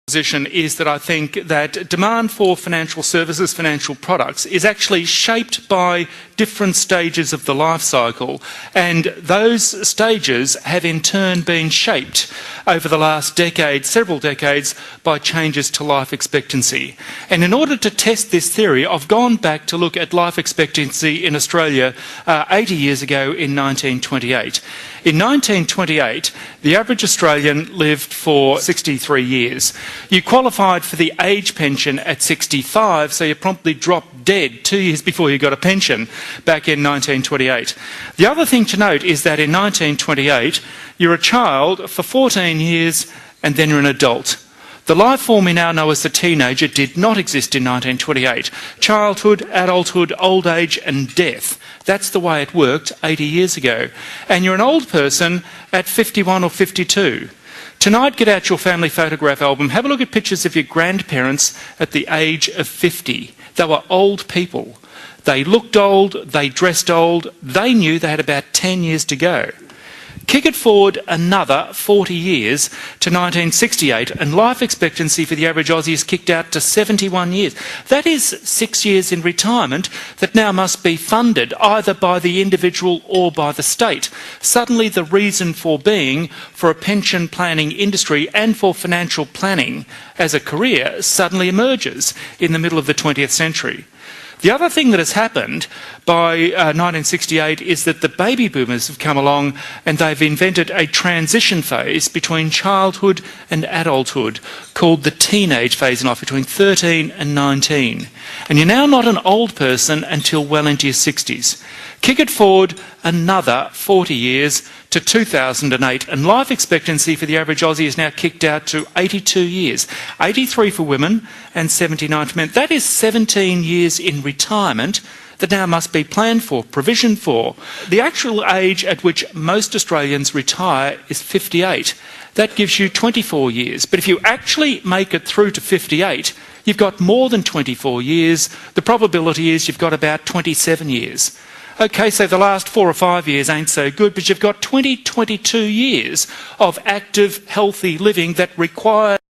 Position is that I think that demand for financial services, financial products, is actually shaped by different stages of the life cycle, and those stages have in turn been shaped over the last decade, several decades, by changes to life expectancy. And in order to test this theory, I've gone back to look at life expectancy in Australia 80 years ago in 1928. In 1928, the average Australian lived for 63 years. You qualified for the age pension at 65, so you promptly dropped dead 2 years before you got a pension back in 1928. The other thing to note is that in 1928, you're a child for 14 years and then you're an adult. The life form we now know as the teenager did not exist in 1928. Childhood, adulthood, old age and death. That's the way it worked 80 years ago. And you're an old person at 51 or 52. Tonight, get out your family photograph album, have a look at pictures of your grandparents at the age of 50. They were old people. They looked old, they dressed old, they knew they had about 10 years to go. Kick it forward another 40 years to 1968 and life expectancy for the average Aussie is kicked out to 71 years. That is 6 years in retirement that now must be funded either by the individual or by the state. Suddenly the reason for being for a pension planning industry and for financial planning as a career suddenly emerges in the middle of the 20th century. The other thing that has happened by 1968 is that the baby boomers have come along and they've invented a transition phase between childhood and adulthood called the teenage phase in life, between 13 and 19. And you're now not an old person until well into your 60s. Kick it forward another 40 years to 2008 and life expectancy for the average Aussie is now kicked out to 82 years. 83 for women and 79 for men. That is 17 years in retirement that now must be planned for, provisioned for. The actual age at which most Australians retire is 58. That gives you 24 years. But if you actually make it through to 58, you've got more than 24 years. The probability is you've got about 27 years. Okay, so the last 4 or 5 years ain't so good, but you've got 22 years of active, healthy living that requires